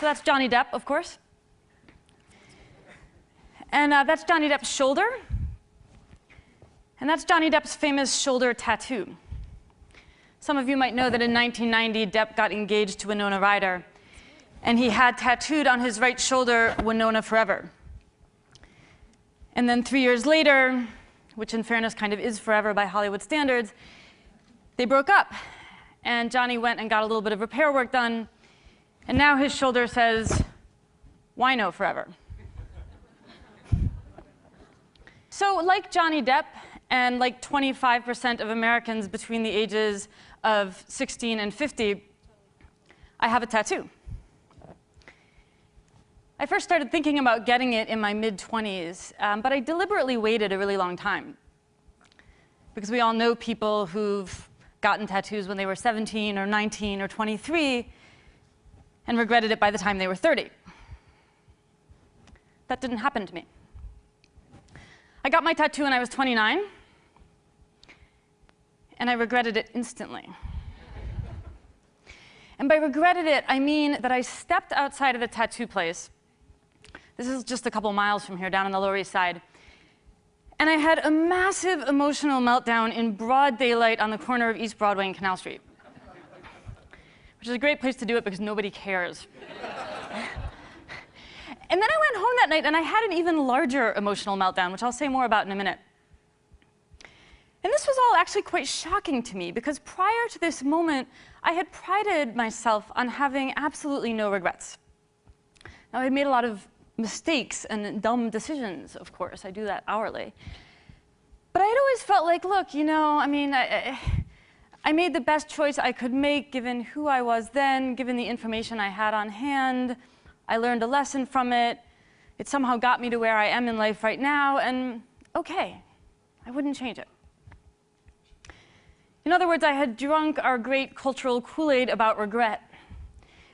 So that's Johnny Depp, of course. And that's Johnny Depp's shoulder. And that's Johnny Depp's famous shoulder tattoo. Some of you might know that in 1990, Depp got engaged to Winona Ryder. And he had tattooed on his right shoulder, Winona Forever. And then 3 years later, which in fairness kind of is forever by Hollywood standards, they broke up. And Johnny went and got a little bit of repair work done. And now his shoulder says, Wino Forever. So like Johnny Depp, and like 25% of Americans between the ages of 16 and 50, I have a tattoo. I first started thinking about getting it in my mid-20s, but I deliberately waited a really long time. Because we all know people who've gotten tattoos when they were 17 or 19 or 23, and regretted it by the time they were 30. That didn't happen to me. I got my tattoo when I was 29, and I regretted it instantly. And by regretted it, I mean that I stepped outside of the tattoo place. This is just a couple miles from here, down on the Lower East Side. And I had a massive emotional meltdown in broad daylight on the corner of East Broadway and Canal Street. Which is a great place to do it because nobody cares. And then I went home that night and I had an even larger emotional meltdown, which I'll say more about in a minute. And this was all actually quite shocking to me because prior to this moment, I had prided myself on having absolutely no regrets. Now, I had made a lot of mistakes and dumb decisions, of course. I do that hourly. But I had always felt like, look, you know, I mean, I made the best choice I could make given who I was then, given the information I had on hand. I learned a lesson from it. It somehow got me to where I am in life right now, and okay, I wouldn't change it. In other words, I had drunk our great cultural Kool-Aid about regret,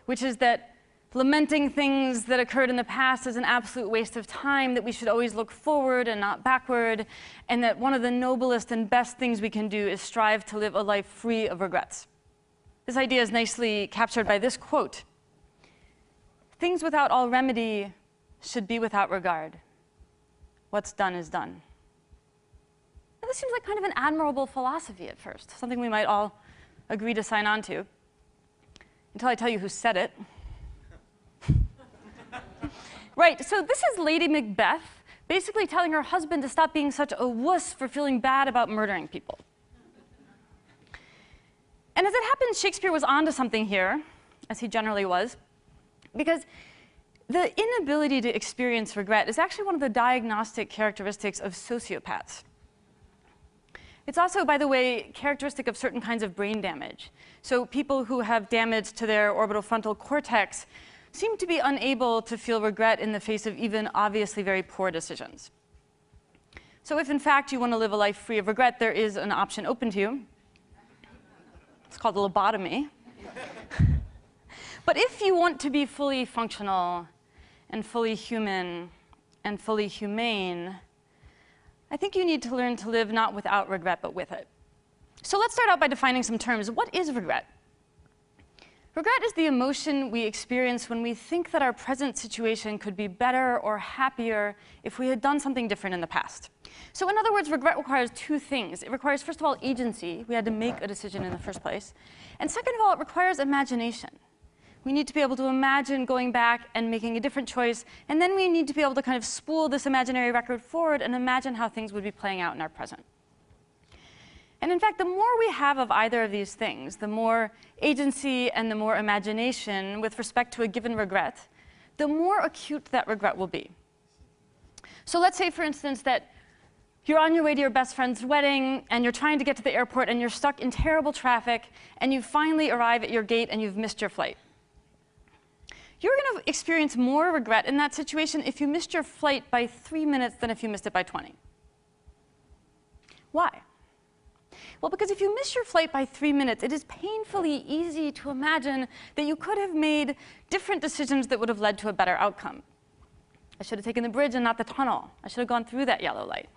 which is that lamenting things that occurred in the past is an absolute waste of time, that we should always look forward and not backward, and that one of the noblest and best things we can do is strive to live a life free of regrets. This idea is nicely captured by this quote: "Things without all remedy should be without regard. What's done is done." Now, this seems like kind of an admirable philosophy at first, something we might all agree to sign on to, until I tell you who said it. Right, so this is Lady Macbeth basically telling her husband to stop being such a wuss for feeling bad about murdering people. And as it happens, Shakespeare was onto something here, as he generally was, because the inability to experience regret is actually one of the diagnostic characteristics of sociopaths. It's also, by the way, characteristic of certain kinds of brain damage. So people who have damage to their orbitofrontal cortex seem to be unable to feel regret in the face of even obviously very poor decisions. So if, in fact, you want to live a life free of regret, there is an option open to you. It's called a lobotomy. But if you want to be fully functional and fully human and fully humane, I think you need to learn to live not without regret, but with it. So let's start out by defining some terms. What is regret? Regret is the emotion we experience when we think that our present situation could be better or happier if we had done something different in the past. So in other words, regret requires two things. It requires, first of all, agency. We had to make a decision in the first place. And second of all, it requires imagination. We need to be able to imagine going back and making a different choice, and then we need to be able to kind of spool this imaginary record forward and imagine how things would be playing out in our present. And in fact, the more we have of either of these things, the more agency and the more imagination with respect to a given regret, the more acute that regret will be. So let's say, for instance, that you're on your way to your best friend's wedding, and you're trying to get to the airport, and you're stuck in terrible traffic, and you finally arrive at your gate, and you've missed your flight. You're going to experience more regret in that situation if you missed your flight by 3 minutes than if you missed it by 20. Why? Well, because if you miss your flight by 3 minutes, it is painfully easy to imagine that you could have made different decisions that would have led to a better outcome. I should have taken the bridge and not the tunnel. I should have gone through that yellow light.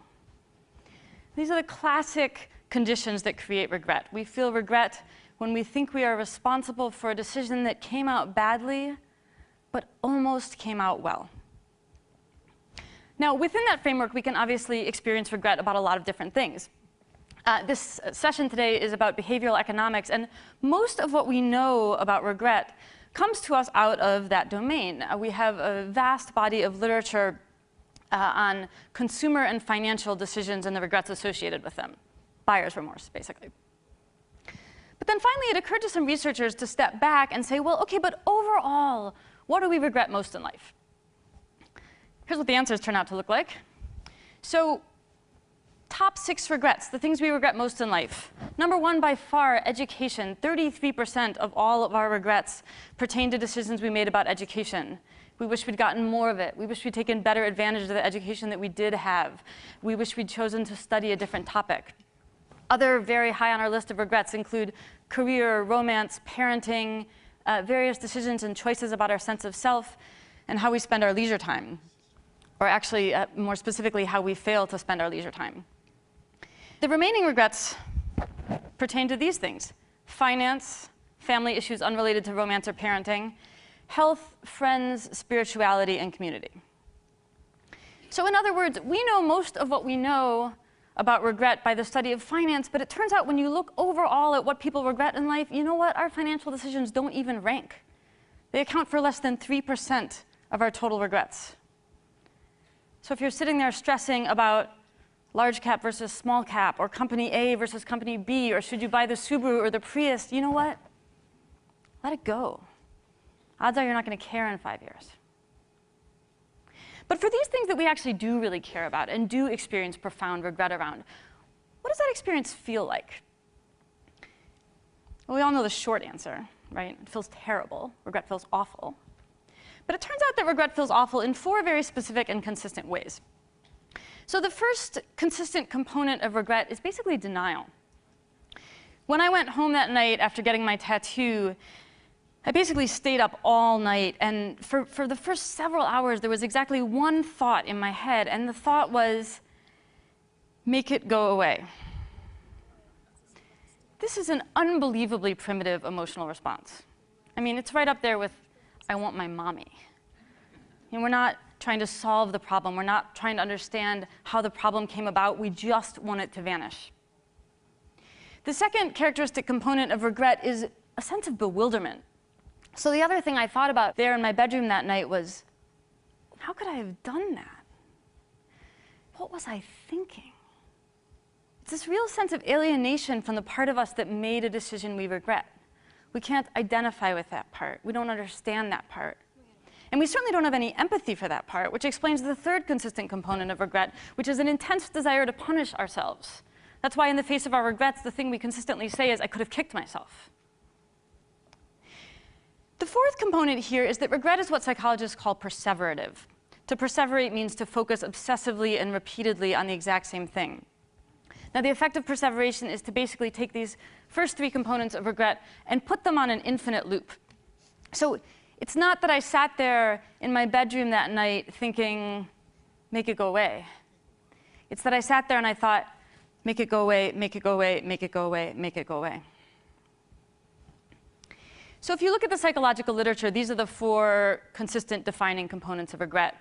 These are the classic conditions that create regret. We feel regret when we think we are responsible for a decision that came out badly, but almost came out well. Now, within that framework, we can obviously experience regret about a lot of different things. This session today is about behavioral economics, and most of what we know about regret comes to us out of that domain. We have a vast body of literature on consumer and financial decisions and the regrets associated with them. Buyer's remorse, basically. But then finally, it occurred to some researchers to step back and say, well, OK, but overall, what do we regret most in life? Here's what the answers turn out to look like. So top 6 regrets, the things we regret most in life. Number 1, by far, education. 33% of all of our regrets pertain to decisions we made about education. We wish we'd gotten more of it. We wish we'd taken better advantage of the education that we did have. We wish we'd chosen to study a different topic. Other very high on our list of regrets include career, romance, parenting, various decisions and choices about our sense of self, and how we spend our leisure time. Or actually, more specifically, how we fail to spend our leisure time. The remaining regrets pertain to these things: finance, family issues unrelated to romance or parenting, health, friends, spirituality, and community. So in other words, we know most of what we know about regret by the study of finance, but it turns out when you look overall at what people regret in life, you know what? Our financial decisions don't even rank. They account for less than 3% of our total regrets. So if you're sitting there stressing about large cap versus small cap, or company A versus company B, or should you buy the Subaru or the Prius, you know what? Let it go. Odds are you're not going to care in 5 years. But for these things that we actually do really care about and do experience profound regret around, what does that experience feel like? Well, we all know the short answer, right? It feels terrible. Regret feels awful. But it turns out that regret feels awful in 4 very specific and consistent ways. So the first consistent component of regret is basically denial. When I went home that night after getting my tattoo, I basically stayed up all night, and for the first several hours, there was exactly one thought in my head, and the thought was, make it go away. This is an unbelievably primitive emotional response. I mean, it's right up there with, I want my mommy. And we're not trying to solve the problem. We're not trying to understand how the problem came about. We just want it to vanish. The second characteristic component of regret is a sense of bewilderment. So the other thing I thought about there in my bedroom that night was, how could I have done that? What was I thinking? It's this real sense of alienation from the part of us that made a decision we regret. We can't identify with that part. We don't understand that part. And we certainly don't have any empathy for that part, which explains the third consistent component of regret, which is an intense desire to punish ourselves. That's why in the face of our regrets, the thing we consistently say is, I could have kicked myself. The fourth component here is that regret is what psychologists call perseverative. To perseverate means to focus obsessively and repeatedly on the exact same thing. Now, the effect of perseveration is to basically take these first 3 components of regret and put them on an infinite loop. So it's not that I sat there in my bedroom that night thinking, make it go away. It's that I sat there and I thought, make it go away, make it go away, make it go away, make it go away. So if you look at the psychological literature, these are the 4 consistent defining components of regret.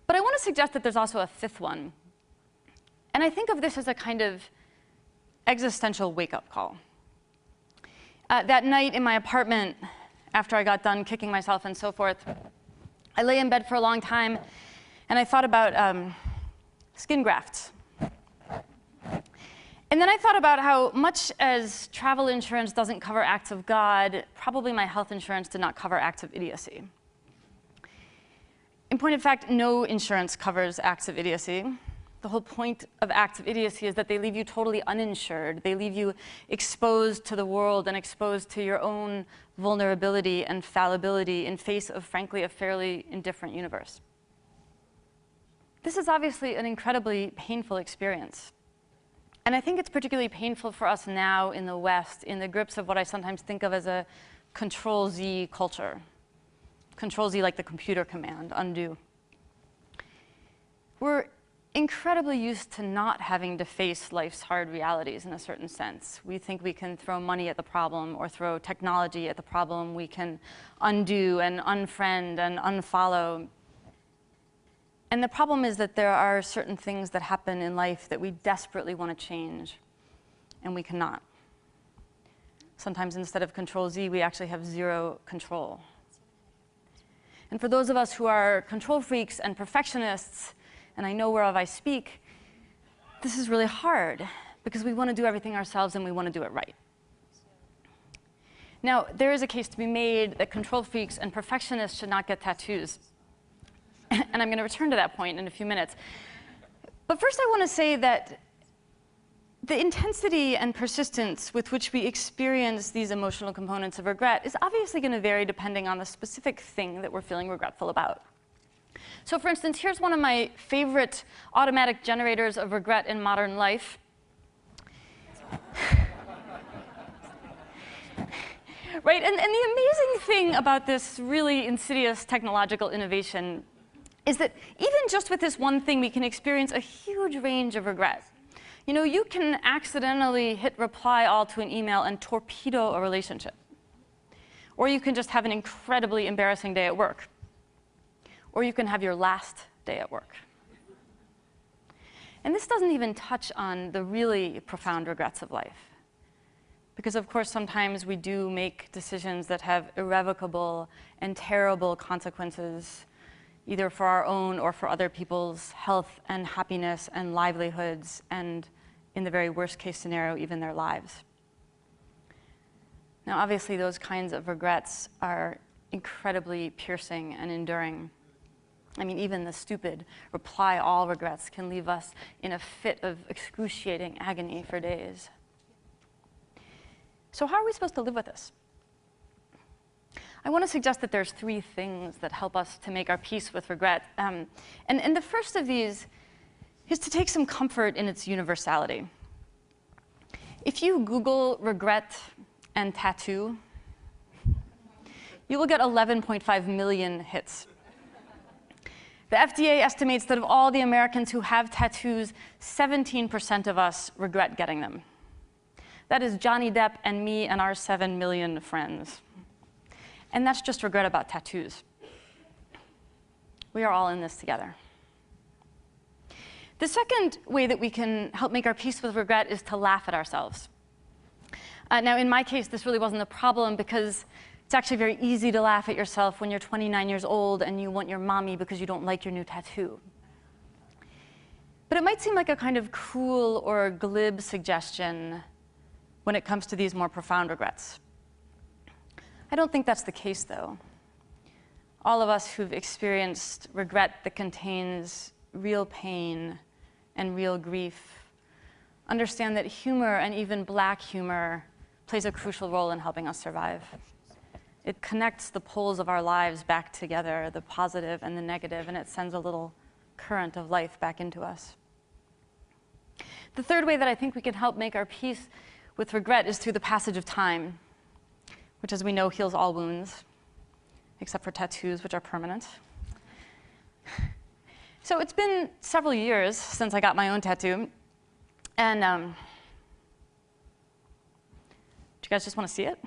But I want to suggest that there's also a 5th one. And I think of this as a kind of existential wake-up call. That night in my apartment, after I got done kicking myself and so forth, I lay in bed for a long time, and I thought about skin grafts. And then I thought about how much as travel insurance doesn't cover acts of God, probably my health insurance did not cover acts of idiocy. In point of fact, no insurance covers acts of idiocy. The whole point of acts of idiocy is that they leave you totally uninsured. They leave you exposed to the world and exposed to your own vulnerability and fallibility in face of, frankly, a fairly indifferent universe. This is obviously an incredibly painful experience. And I think it's particularly painful for us now in the West, in the grips of what I sometimes think of as a Control-Z culture. Control-Z like the computer command, undo. We're incredibly used to not having to face life's hard realities in a certain sense. We think we can throw money at the problem or throw technology at the problem. We can undo and unfriend and unfollow. And the problem is that there are certain things that happen in life that we desperately want to change, and we cannot. Sometimes instead of Control-Z, we actually have zero control. And for those of us who are control freaks and perfectionists, and I know whereof I speak, this is really hard because we want to do everything ourselves and we want to do it right. Now, there is a case to be made that control freaks and perfectionists should not get tattoos. And I'm going to return to that point in a few minutes. But first I want to say that the intensity and persistence with which we experience these emotional components of regret is obviously going to vary depending on the specific thing that we're feeling regretful about. So for instance, here's one of my favorite automatic generators of regret in modern life. Right? And the amazing thing about this really insidious technological innovation is that even just with this one thing, we can experience a huge range of regret. You know, you can accidentally hit reply all to an email and torpedo a relationship. Or you can just have an incredibly embarrassing day at work. Or you can have your last day at work. And this doesn't even touch on the really profound regrets of life. Because of course, sometimes we do make decisions that have irrevocable and terrible consequences, either for our own or for other people's health and happiness and livelihoods, and in the very worst case scenario, even their lives. Now, obviously, those kinds of regrets are incredibly piercing and enduring. I mean, even the stupid reply all regrets can leave us in a fit of excruciating agony for days. So how are we supposed to live with this? I want to suggest that there's three things that help us to make our peace with regret. And the first of these is to take some comfort in its universality. If you Google regret and tattoo, you will get 11.5 million hits. The FDA estimates that of all the Americans who have tattoos, 17% of us regret getting them. That is Johnny Depp and me and our 7 million friends. And that's just regret about tattoos. We are all in this together. The second way that we can help make our peace with regret is to laugh at ourselves. Now, in my case, this really wasn't a problem because it's actually very easy to laugh at yourself when you're 29 years old and you want your mommy because you don't like your new tattoo. But it might seem like a kind of cruel or glib suggestion when it comes to these more profound regrets. I don't think that's the case, though. All of us who've experienced regret that contains real pain and real grief understand that humor, and even black humor, plays a crucial role in helping us survive. It connects the poles of our lives back together, the positive and the negative, and it sends a little current of life back into us. The third way that I think we can help make our peace with regret is through the passage of time, which, as we know, heals all wounds, except for tattoos, which are permanent. So it's been several years since I got my own tattoo, and do you guys just want to see it?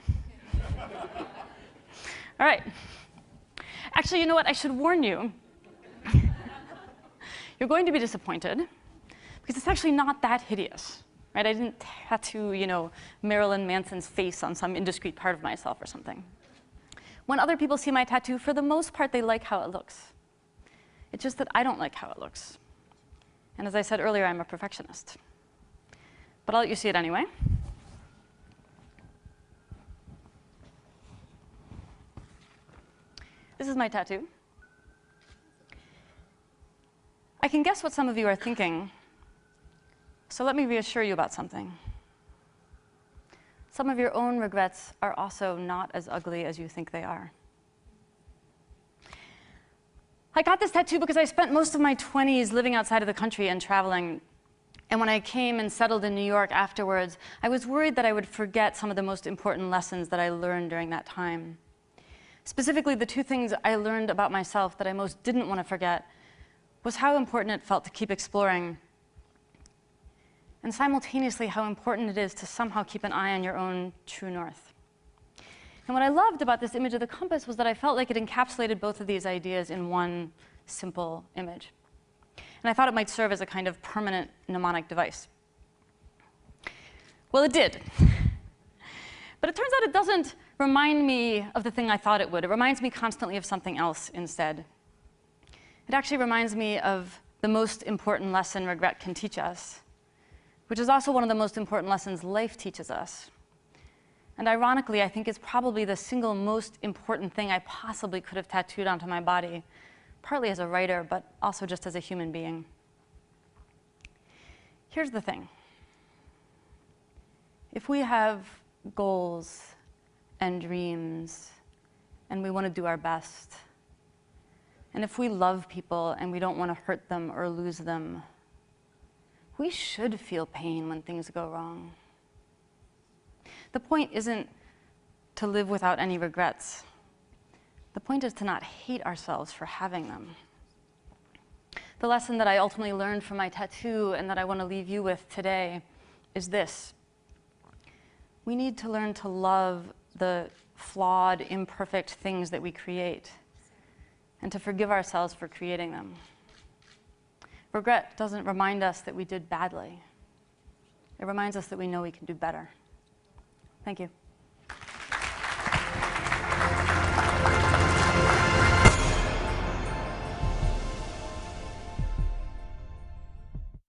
All right. Actually, you know what? I should warn you. You're going to be disappointed, because it's actually not that hideous. Right? I didn't tattoo, you know, Marilyn Manson's face on some indiscreet part of myself or something. When other people see my tattoo, for the most part, they like how it looks. It's just that I don't like how it looks. And as I said earlier, I'm a perfectionist. But I'll let you see it anyway. This is my tattoo. I can guess what some of you are thinking. So let me reassure you about something. Some of your own regrets are also not as ugly as you think they are. I got this tattoo because I spent most of my 20s living outside of the country and traveling. And when I came and settled in New York afterwards, I was worried that I would forget some of the most important lessons that I learned during that time. Specifically, the two things I learned about myself that I most didn't want to forget was how important it felt to keep exploring, and simultaneously how important it is to somehow keep an eye on your own true north. And what I loved about this image of the compass was that I felt like it encapsulated both of these ideas in one simple image. And I thought it might serve as a kind of permanent mnemonic device. Well, it did. But it turns out it doesn't remind me of the thing I thought it would. It reminds me constantly of something else instead. It actually reminds me of the most important lesson regret can teach us, which is also one of the most important lessons life teaches us. And ironically, I think it's probably the single most important thing I possibly could have tattooed onto my body, partly as a writer, but also just as a human being. Here's the thing. If we have goals and dreams, and we want to do our best, and if we love people and we don't want to hurt them or lose them, we should feel pain when things go wrong. The point isn't to live without any regrets. The point is to not hate ourselves for having them. The lesson that I ultimately learned from my tattoo and that I want to leave you with today is this. We need to learn to love the flawed, imperfect things that we create and to forgive ourselves for creating them. Regret doesn't remind us that we did badly. It reminds us that we know we can do better. Thank you.